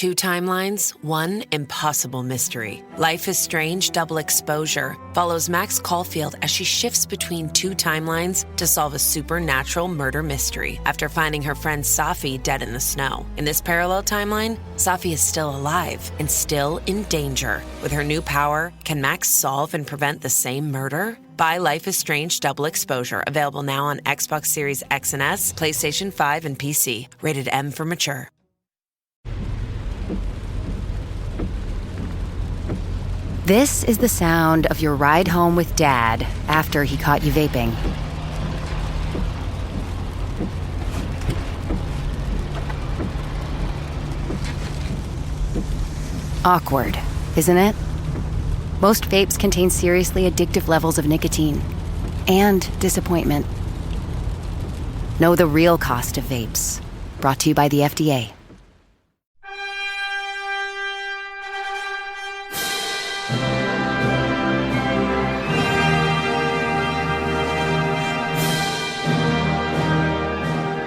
Two timelines, one impossible mystery. Life is Strange Double Exposure follows Max Caulfield as she shifts between two timelines to solve a supernatural murder mystery after finding her friend Safi dead in the snow. In this parallel timeline, Safi is still alive and still in danger. With her new power, can Max solve and prevent the same murder? Buy Life is Strange Double Exposure, available now on Xbox Series X and S, PlayStation 5, and PC. Rated M for mature. This is the sound of your ride home with Dad after he caught you vaping. Awkward, isn't it? Most vapes contain seriously addictive levels of nicotine and disappointment. Know the real cost of vapes. Brought to you by the FDA.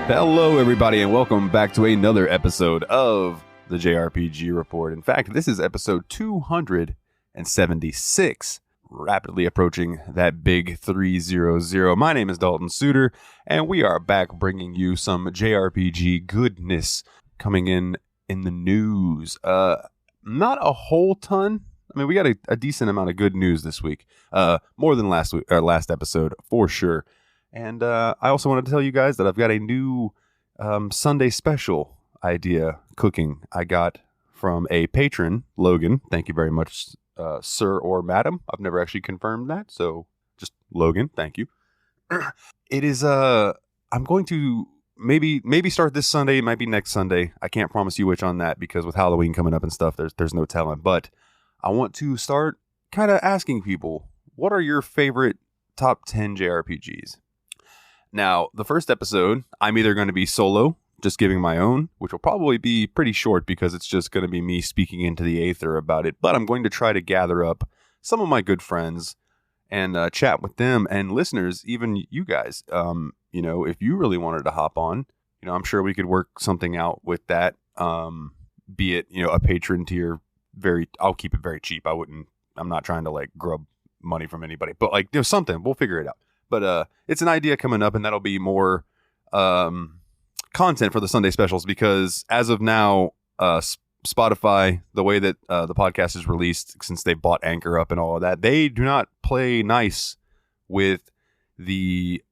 Hello, everybody, and welcome back to another episode of the JRPG Report. In fact, this is episode 276, rapidly approaching that big 300. My name is Dalton Suter, and we are back bringing you some JRPG goodness coming in the news. Not a whole ton. I mean, we got a decent amount of good news this week. More than last episode, for sure. And I also wanted to tell you guys that I've got a new Sunday special idea cooking I got from a patron, Logan. Thank you very much, sir or madam. I've never actually confirmed that, so just Logan, thank you. It is, I'm going to maybe start this Sunday. It might be next Sunday. I can't promise you which on that because with Halloween coming up and stuff, there's no telling. But I want to start kind of asking people, what are your favorite top 10 JRPGs? Now, the first episode, I'm either going to be solo, just giving my own, which will probably be pretty short because it's just going to be me speaking into the aether about it. But I'm going to try to gather up some of my good friends and chat with them and listeners, even you guys. If you really wanted to hop on, I'm sure we could work something out with that. Be it, a patron tier. I'll keep it very cheap. I'm not trying to like grub money from anybody, but like something. We'll figure it out. But it's an idea coming up, and that'll be more content for the Sunday specials because as of now, Spotify, the way that the podcast is released, since they bought Anchor up and all of that, they do not play nice with the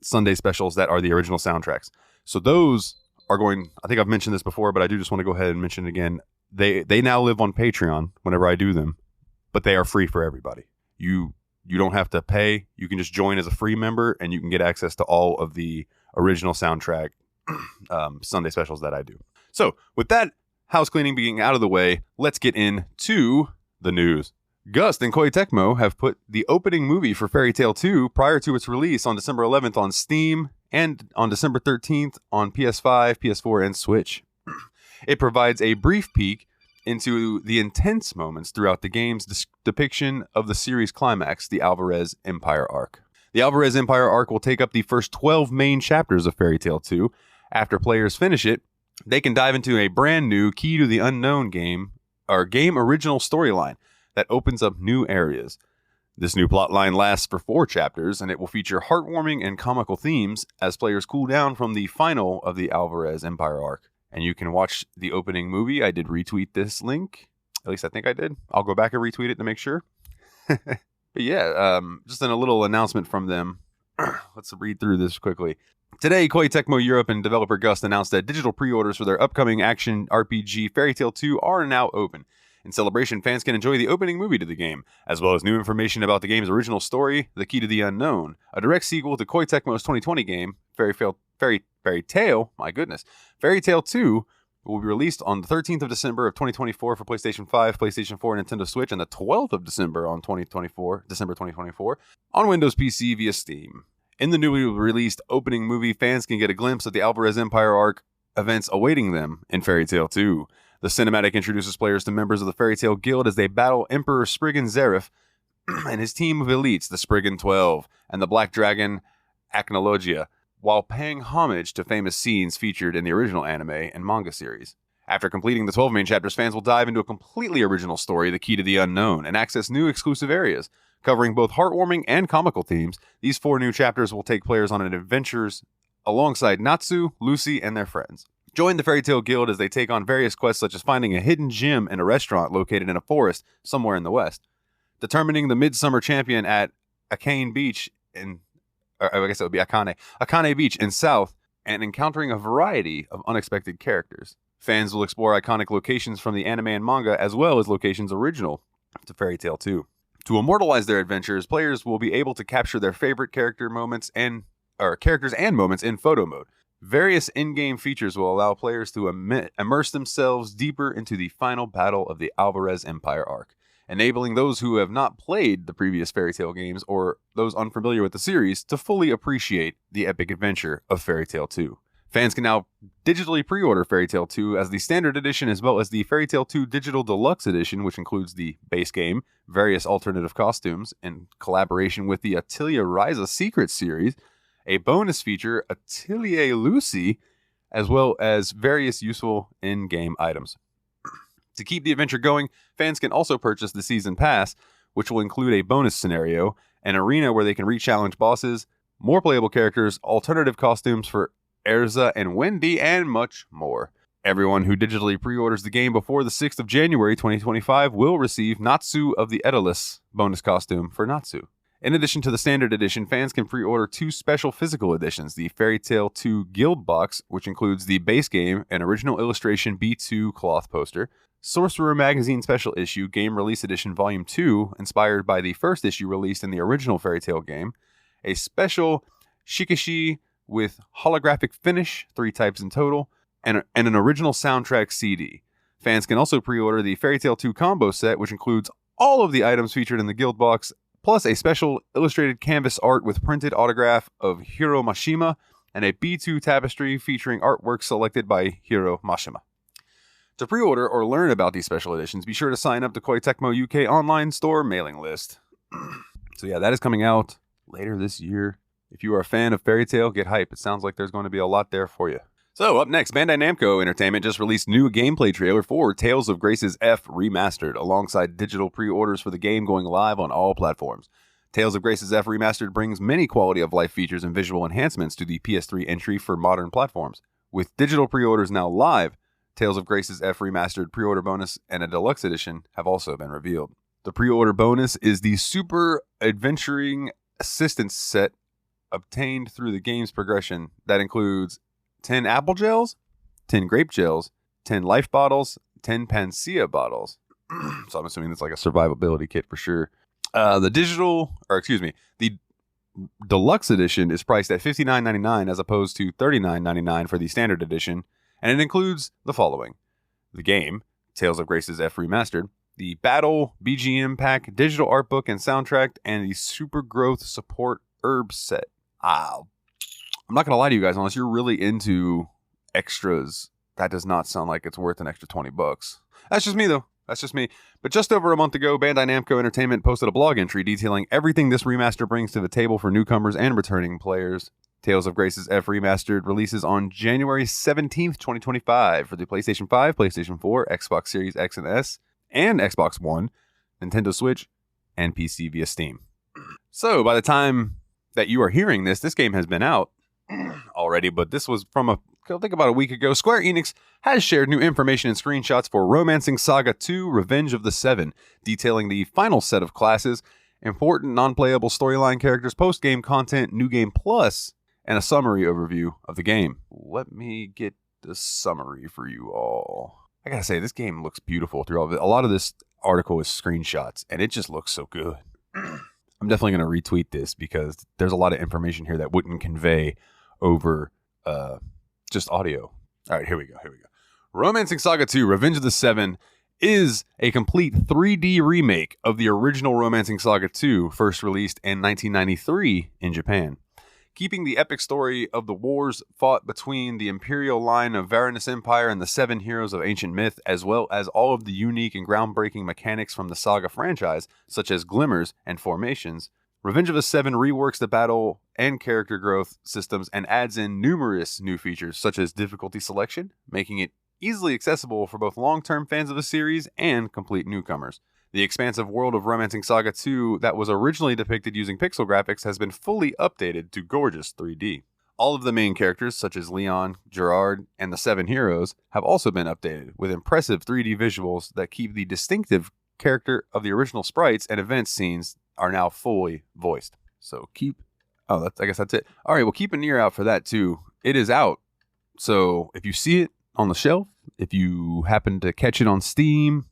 Sunday specials that are the original soundtracks. So those are going, I think I've mentioned this before, but I do just want to go ahead and mention it again. They now live on Patreon whenever I do them, but they are free for everybody. You don't have to pay. You can just join as a free member, and you can get access to all of the original soundtrack Sunday specials that I do. So, with that house cleaning being out of the way, let's get into the news. Gust and Koei Tecmo have put the opening movie for Fairy Tail 2 prior to its release on December 11th on Steam and on December 13th on PS5, PS4, and Switch. It provides a brief peek into the intense moments throughout the game's depiction of the series climax, the Alvarez Empire arc. The Alvarez Empire arc will take up the first 12 main chapters of Fairy Tail 2. After players finish it, they can dive into a brand new Key to the Unknown game original storyline that opens up new areas. This new plotline lasts for 4 chapters, and it will feature heartwarming and comical themes as players cool down from the final of the Alvarez Empire arc. And you can watch the opening movie. I did retweet this link. At least I think I did. I'll go back and retweet it to make sure. But yeah, just a little announcement from them. Let's read through this quickly. Today, Koei Tecmo Europe and developer Gust announced that digital pre-orders for their upcoming action RPG Fairy Tail 2 are now open. In celebration, fans can enjoy the opening movie to the game, as well as new information about the game's original story, The Key to the Unknown, a direct sequel to Koei Tecmo's 2020 game, Fairy Tail 2 will be released on the 13th of December of 2024 for PlayStation 5, PlayStation 4, and Nintendo Switch, and the 12th of December December 2024, on Windows PC via Steam. In the newly released opening movie, fans can get a glimpse of the Alvarez Empire arc events awaiting them in Fairy Tail 2. The cinematic introduces players to members of the Fairy Tail Guild as they battle Emperor Spriggan Zareth and his team of elites, the Spriggan 12, and the Black Dragon Acnologia, while paying homage to famous scenes featured in the original anime and manga series. After completing the 12 main chapters, fans will dive into a completely original story, The Key to the Unknown, and access new exclusive areas. Covering both heartwarming and comical themes, these 4 new chapters will take players on adventures alongside Natsu, Lucy, and their friends. Join the Fairy Tale Guild as they take on various quests such as finding a hidden gem in a restaurant located in a forest somewhere in the west, determining the Midsummer Champion at Akane Beach Akane Beach in south, and encountering a variety of unexpected characters. Fans will explore iconic locations from the anime and manga, as well as locations original to Fairy Tail 2. To immortalize their adventures, players will be able to capture their favorite characters and moments in photo mode. Various in-game features will allow players to immerse themselves deeper into the final battle of the Alvarez Empire arc, enabling those who have not played the previous Fairy Tail games or those unfamiliar with the series to fully appreciate the epic adventure of Fairy Tail 2. Fans can now digitally pre-order Fairy Tail 2 as the Standard Edition, as well as the Fairy Tail 2 Digital Deluxe Edition, which includes the base game, various alternative costumes, in collaboration with the Atelier Ryza Secret series, a bonus feature, Atelier Lucy, as well as various useful in-game items. To keep the adventure going, fans can also purchase the Season Pass, which will include a bonus scenario, an arena where they can re-challenge bosses, more playable characters, alternative costumes for Erza and Wendy, and much more. Everyone who digitally pre-orders the game before the 6th of January 2025 will receive Natsu of the Edalus bonus costume for Natsu. In addition to the Standard Edition, fans can pre-order 2 special physical editions, the Fairy Tail 2 Guild Box, which includes the base game, an original illustration B2 cloth poster, Sorcerer Magazine Special Issue Game Release Edition Volume 2, inspired by the first issue released in the original Fairy Tail game, a special Shikishi with holographic finish, 3 types in total, and an original soundtrack CD. Fans can also pre-order the Fairy Tail 2 combo set, which includes all of the items featured in the Guild Box, plus a special illustrated canvas art with printed autograph of Hiro Mashima, and a B2 tapestry featuring artwork selected by Hiro Mashima. To pre-order or learn about these special editions, be sure to sign up to Koei Tecmo UK online store mailing list. So yeah, that is coming out later this year. If you are a fan of Fairy Tail, get hype. It sounds like there's going to be a lot there for you. So up next, Bandai Namco Entertainment just released new gameplay trailer for Tales of Grace's F Remastered, alongside digital pre-orders for the game going live on all platforms. Tales of Grace's F Remastered brings many quality-of-life features and visual enhancements to the PS3 entry for modern platforms. With digital pre-orders now live, Tales of Grace's F Remastered pre-order bonus and a deluxe edition have also been revealed. The pre-order bonus is the Super Adventuring Assistance set obtained through the game's progression that includes 10 apple gels, 10 grape gels, 10 life bottles, 10 Panacea bottles. So I'm assuming it's like a survivability kit for sure. The deluxe edition is priced at $59.99 as opposed to $39.99 for the standard edition, and it includes the following: the game, Tales of Grace's F Remastered, the Battle BGM pack, digital art book and soundtrack, and the Super Growth Support Herb set. I'm not going to lie to you guys, unless you're really into extras, that does not sound like it's worth an extra $20. That's just me, though. That's just me. But just over a month ago, Bandai Namco Entertainment posted a blog entry detailing everything this remaster brings to the table for newcomers and returning players. Tales of Grace's F Remastered releases on January 17th, 2025 for the PlayStation 5, PlayStation 4, Xbox Series X and S, and Xbox One, Nintendo Switch, and PC via Steam. So, by the time that you are hearing this, this game has been out already, but this was from I think about a week ago. Square Enix has shared new information and screenshots for Romancing Saga 2 Revenge of the Seven, detailing the final set of classes, important non-playable storyline characters, post-game content, new game plus, and a summary overview of the game. Let me get the summary for you all. I gotta say, this game looks beautiful through all of it. A lot of this article is screenshots, and it just looks so good. I'm definitely going to retweet this because there's a lot of information here that wouldn't convey over just audio. All right, here we go. Romancing Saga 2 Revenge of the Seven is a complete 3D remake of the original Romancing Saga 2, first released in 1993 in Japan. Keeping the epic story of the wars fought between the imperial line of Varanus Empire and the seven heroes of ancient myth, as well as all of the unique and groundbreaking mechanics from the Saga franchise, such as glimmers and formations, Revenge of the Seven reworks the battle and character growth systems and adds in numerous new features, such as difficulty selection, making it easily accessible for both long-term fans of the series and complete newcomers. The expansive world of Romancing Saga 2 that was originally depicted using pixel graphics has been fully updated to gorgeous 3D. All of the main characters, such as Leon, Joreid, and the 7 heroes, have also been updated with impressive 3D visuals that keep the distinctive character of the original sprites and event scenes are now fully voiced. So I guess that's it. All right, well, keep an ear out for that too. It is out. So if you see it on the shelf, if you happen to catch it on Steam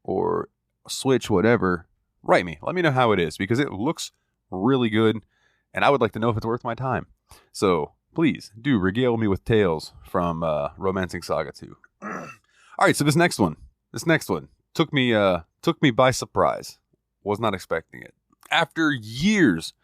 or Switch, whatever, write me. Let me know how it is, because it looks really good, and I would like to know if it's worth my time. So please do regale me with tales from Romancing Saga 2. All right, so this next one took me by surprise. Was not expecting it. After years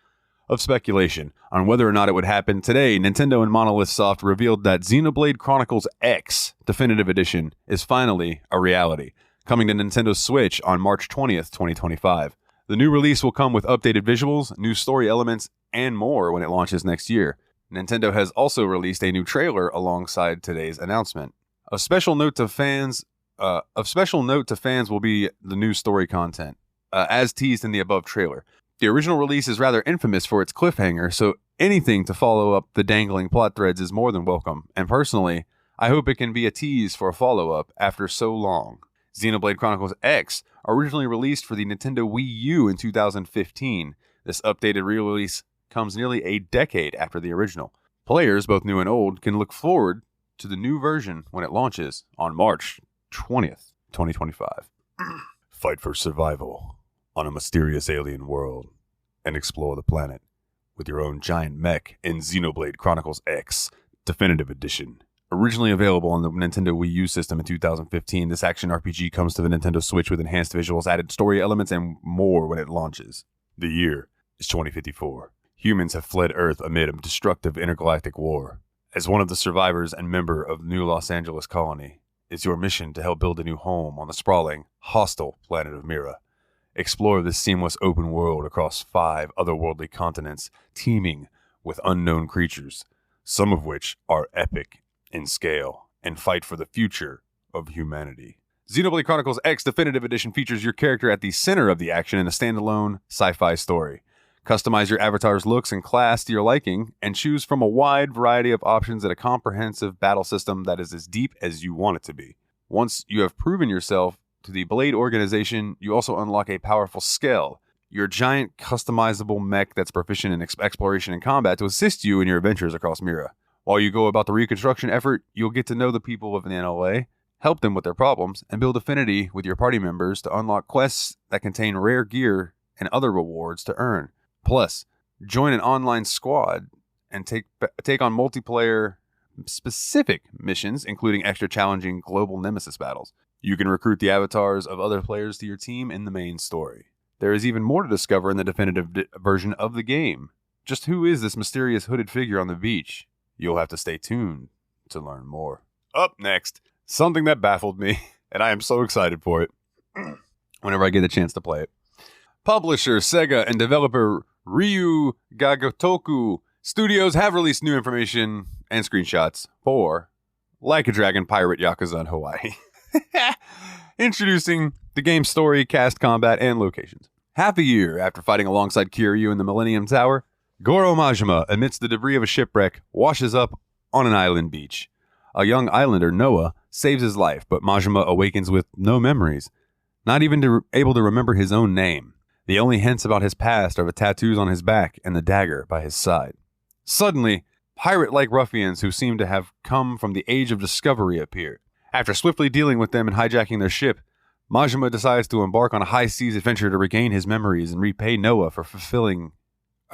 of speculation on whether or not it would happen, today Nintendo and Monolith Soft revealed that Xenoblade Chronicles X Definitive Edition is finally a reality, coming to Nintendo Switch on March 20th, 2025. The new release will come with updated visuals, new story elements, and more when it launches next year. Nintendo has also released a new trailer alongside today's announcement. Of special note to fans will be the new story content, as teased in the above trailer. The original release is rather infamous for its cliffhanger, so anything to follow up the dangling plot threads is more than welcome, and personally, I hope it can be a tease for a follow-up after so long. Xenoblade Chronicles X, originally released for the Nintendo Wii U in 2015, this updated re-release comes nearly a decade after the original. Players, both new and old, can look forward to the new version when it launches on March 20th, 2025. Fight for survival on a mysterious alien world and explore the planet with your own giant mech in Xenoblade Chronicles X Definitive Edition. Originally available on the Nintendo Wii U system in 2015, this action RPG comes to the Nintendo Switch with enhanced visuals, added story elements, and more when it launches. The year is 2054. Humans have fled Earth amid a destructive intergalactic war. As one of the survivors and member of the new Los Angeles colony, it's your mission to help build a new home on the sprawling, hostile planet of Mira. Explore this seamless open world across 5 otherworldly continents, teeming with unknown creatures, some of which are epic in scale, and fight for the future of humanity. Xenoblade Chronicles X Definitive Edition features your character at the center of the action in a standalone sci-fi story. Customize your avatar's looks and class to your liking, and choose from a wide variety of options at a comprehensive battle system that is as deep as you want it to be. Once you have proven yourself to the Blade organization, you also unlock a powerful skill, your giant customizable mech that's proficient in exploration and combat to assist you in your adventures across Mira. While you go about the reconstruction effort, you'll get to know the people of the NLA, help them with their problems, and build affinity with your party members to unlock quests that contain rare gear and other rewards to earn. Plus, join an online squad and take on multiplayer specific missions, including extra challenging global nemesis battles. You can recruit the avatars of other players to your team in the main story. There is even more to discover in the definitive version of the game. Just who is this mysterious hooded figure on the beach? You'll have to stay tuned to learn more. Up next, something that baffled me, and I am so excited for it whenever I get a chance to play it. Publisher Sega and developer Ryu Gagotoku Studios have released new information and screenshots for Like a Dragon Pirate Yakuza in Hawaii. Introducing the game's story, cast, combat, and locations. Half a year after fighting alongside Kiryu in the Millennium Tower, Goro Majima, amidst the debris of a shipwreck, washes up on an island beach. A young islander, Noah, saves his life, but Majima awakens with no memories, not even able to remember his own name. The only hints about his past are the tattoos on his back and the dagger by his side. Suddenly, pirate-like ruffians who seem to have come from the Age of Discovery appear. After swiftly dealing with them and hijacking their ship, Majima decides to embark on a high-seas adventure to regain his memories and repay Noah for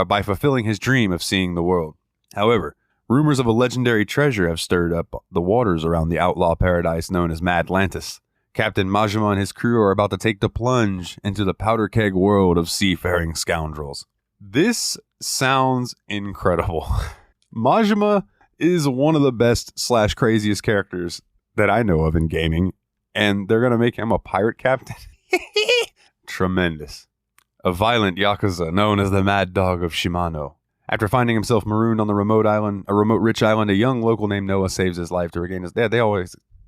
by fulfilling his dream of seeing the world. However, rumors of a legendary treasure have stirred up the waters around the outlaw paradise known as Madlantis. Captain Majima and his crew are about to take the plunge into the powder keg world of seafaring scoundrels. This sounds incredible. Majima is one of the best / craziest characters that I know of in gaming, and they're going to make him a pirate captain? Tremendous. A violent Yakuza known as the Mad Dog of Shimano. After finding himself marooned on a remote rich island, a young local named Noah saves his life to regain his...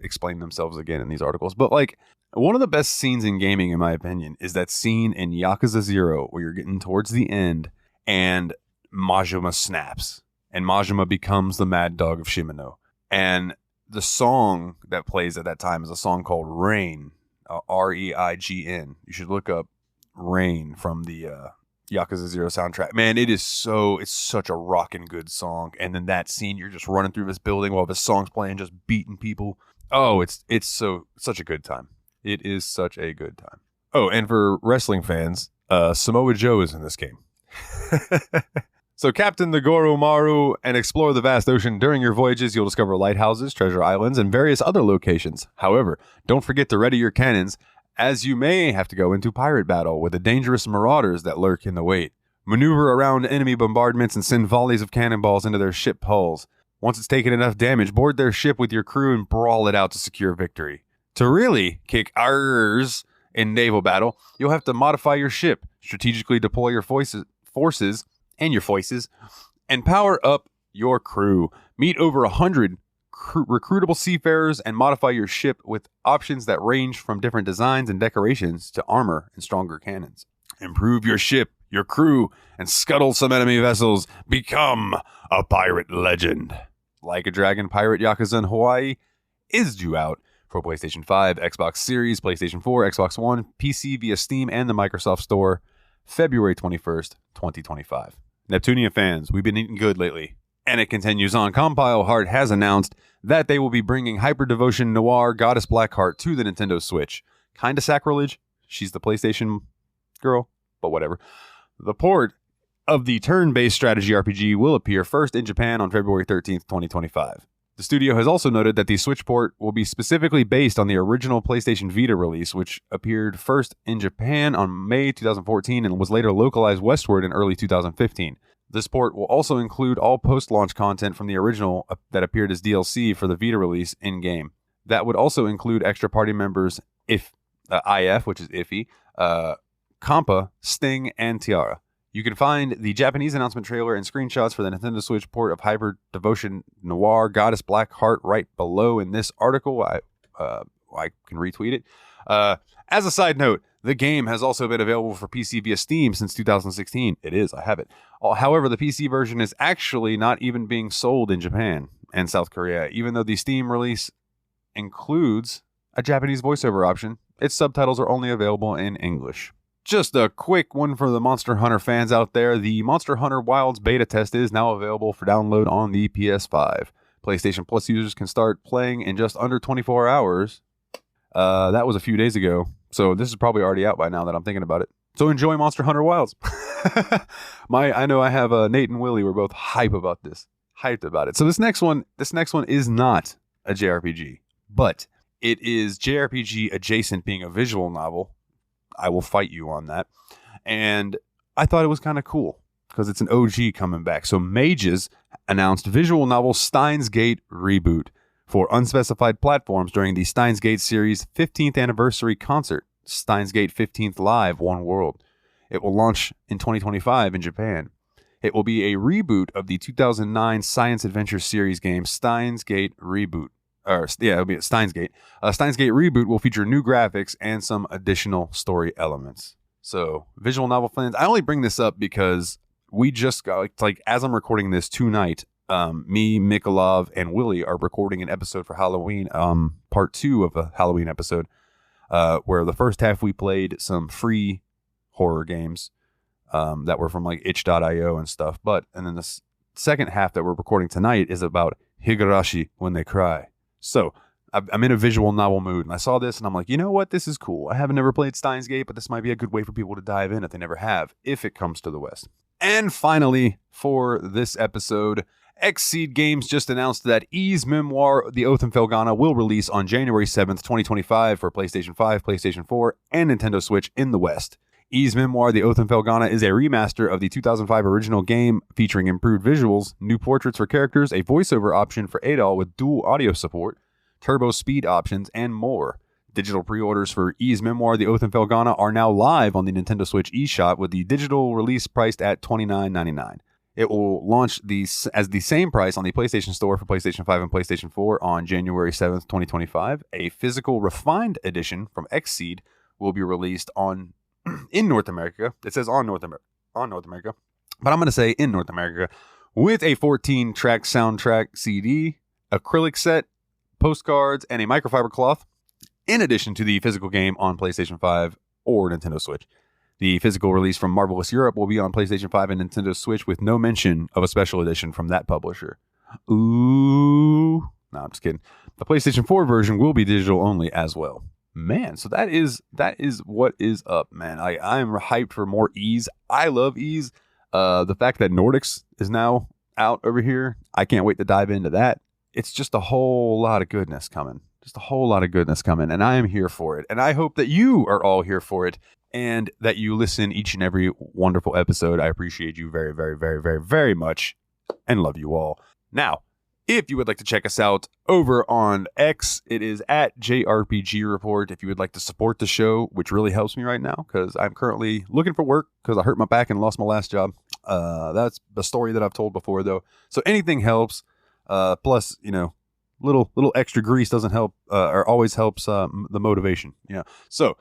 explain themselves again in these articles. But like, one of the best scenes in gaming, in my opinion, is that scene in Yakuza 0 where you're getting towards the end and Majima snaps and Majima becomes the mad dog of Shimano. And the song that plays at that time is a song called Rain, Reign. You should look up Rain from the Yakuza 0 soundtrack. Man, it's such a rockin' good song. And then that scene, you're just running through this building while the song's playing, just beating people. Oh, it's such a good time. It is such a good time. Oh, and for wrestling fans, Samoa Joe is in this game. So captain the Goromaru and explore the vast ocean. During your voyages, you'll discover lighthouses, treasure islands, and various other locations. However, don't forget to ready your cannons, as you may have to go into pirate battle with the dangerous marauders that lurk in the wait. Maneuver around enemy bombardments and send volleys of cannonballs into their ship hulls. Once it's taken enough damage, board their ship with your crew and brawl it out to secure victory. To really kick ours in naval battle, you'll have to modify your ship, strategically deploy your forces, and power up your crew. Meet over 100 recruitable seafarers and modify your ship with options that range from different designs and decorations to armor and stronger cannons. Improve your ship, your crew, and scuttle some enemy vessels. Become a pirate legend. Like a Dragon Pirate Yakuza in Hawaii is due out for PlayStation 5, Xbox Series, PlayStation 4, Xbox One, PC via Steam and the Microsoft Store, February 21st, 2025. Neptunia fans, we've been eating good lately. And it continues on. Compile Heart has announced that they will be bringing Hyper Devotion Noir Goddess Blackheart to the Nintendo Switch. Kinda sacrilege. She's the PlayStation girl, but whatever. The port of the turn-based strategy RPG will appear first in Japan on February 13th, 2025. The studio has also noted that the Switch port will be specifically based on the original PlayStation Vita release, which appeared first in Japan on May 2014 and was later localized westward in early 2015. This port will also include all post-launch content from the original that appeared as DLC for the Vita release in-game. That would also include extra party members IF, which is Iffy, Kampa, Sting, and Tiara. You can find the Japanese announcement trailer and screenshots for the Nintendo Switch port of Hyper Devotion Noir Goddess Blackheart right below in this article. I can retweet it. As a side note, the game has also been available for PC via Steam since 2016. It is, I have it. However, the PC version is actually not even being sold in Japan and South Korea, even though the Steam release includes a Japanese voiceover option. Its subtitles are only available in English. Just a quick one for the Monster Hunter fans out there. The Monster Hunter Wilds beta test is now available for download on the PS5. PlayStation Plus users can start playing in just under 24 hours. That was a few days ago, so this is probably already out by now that I'm thinking about it. So enjoy Monster Hunter Wilds. I know I have Nate and Willie. We're both hyped about it. So this next one is not a JRPG, but it is JRPG adjacent, being a visual novel. I will fight you on that. And I thought it was kind of cool because it's an OG coming back. So Mages announced visual novel Steins Gate reboot for unspecified platforms during the Steins Gate series 15th anniversary concert, Steins Gate 15th Live One World. It will launch in 2025 in Japan. It will be a reboot of the 2009 science adventure series game Steins Gate Reboot. It'll be Steins Gate. Steins Gate Reboot will feature new graphics and some additional story elements. So, visual novel fans, I only bring this up because we just got, as I'm recording this tonight, me, Mikolov, and Willie are recording an episode for Halloween, part 2 of a Halloween episode, where the first half we played some free horror games that were from itch.io and stuff. And then the second half that we're recording tonight is about Higurashi When They Cry. So I'm in a visual novel mood, and I saw this, and I'm like, you know what? This is cool. I haven't never played Steins Gate, but this might be a good way for people to dive in if they never have, if it comes to the West. And finally, for this episode, Xseed Games just announced that Ys Memoir, The Oath In Felghana, will release on January 7th, 2025 for PlayStation 5, PlayStation 4, and Nintendo Switch in the West. Ys Memoir, The Oath In Felghana is a remaster of the 2005 original game featuring improved visuals, new portraits for characters, a voiceover option for Adol with dual audio support, turbo speed options, and more. Digital pre-orders for Ys Memoir, The Oath In Felghana are now live on the Nintendo Switch eShop with the digital release priced at $29.99. It will launch as the same price on the PlayStation Store for PlayStation 5 and PlayStation 4 on January 7th, 2025. A physical refined edition from Xseed will be released in North America. It says on North America, but I'm going to say in North America, with a 14-track soundtrack CD, acrylic set, postcards, and a microfiber cloth, in addition to the physical game on PlayStation 5 or Nintendo Switch. The physical release from Marvelous Europe will be on PlayStation 5 and Nintendo Switch with no mention of a special edition from that publisher. Ooh. No, I'm just kidding. The PlayStation 4 version will be digital only as well. Man, so that is what is up, man. I'm hyped for more Ys. I love Ys. The fact that Nordics is now out over here, I can't wait to dive into that. It's just a whole lot of goodness coming. And I am here for it. And I hope that you are all here for it. And that you listen each and every wonderful episode. I appreciate you very, very, very, very, very much and love you all. Now, if you would like to check us out over on X, it is at JRPG Report. If you would like to support the show, which really helps me right now because I'm currently looking for work because I hurt my back and lost my last job. That's the story that I've told before, though. So anything helps. Plus, little extra grease doesn't help or always helps the motivation. So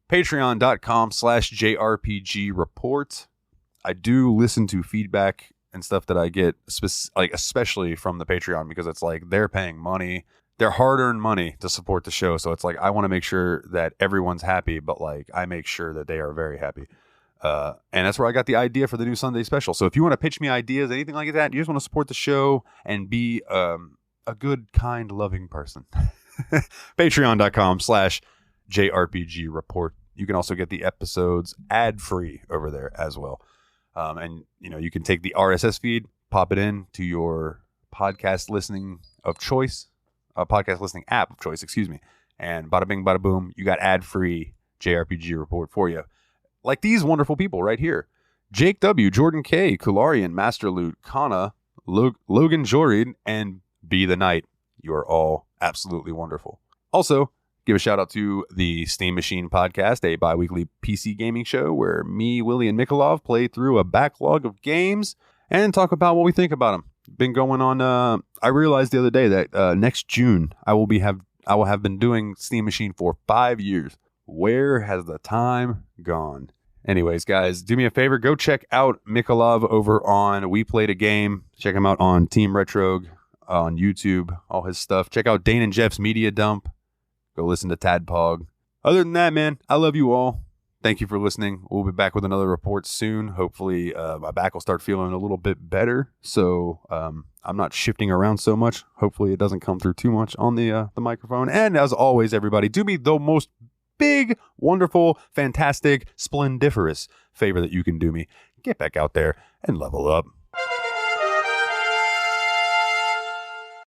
patreon.com/JRPG Report. I do listen to feedback and stuff that I get, especially from the Patreon, because it's like they're paying money, their hard-earned money to support the show. So it's like I want to make sure that everyone's happy, but like I make sure that they are very happy. And that's where I got the idea for the new Sunday special. So if you want to pitch me ideas, anything like that, you just want to support the show and be a good, kind, loving person. Patreon.com/JRPG Report. You can also get the episodes ad-free over there as well. And, you can take the RSS feed, pop it in to your podcast listening app of choice, and bada bing, bada boom, you got ad-free JRPG Report for you. Like these wonderful people right here. Jake W., Jordan K., Kularian, MasterLoot, Kana, Logan Joreid, and Be the Knight. You are all absolutely wonderful. Also, give a shout out to the Steam Machine Podcast, a bi-weekly PC gaming show where me, Willie, and Mikolov play through a backlog of games and talk about what we think about them. Been going on. I realized the other day that next June I will have been doing Steam Machine for 5 years. Where has the time gone? Anyways, guys, do me a favor. Go check out Mikolov over on We Played a Game. Check him out on Team Retro on YouTube, all his stuff. Check out Dane and Jeff's Media Dump. Go listen to Tadpog. Other than that, man, I love you all. Thank you for listening. We'll be back with another report soon. Hopefully, my back will start feeling a little bit better. So I'm not shifting around so much. Hopefully, it doesn't come through too much on the microphone. And as always, everybody, do me the most big, wonderful, fantastic, splendiferous favor that you can do me. Get back out there and level up.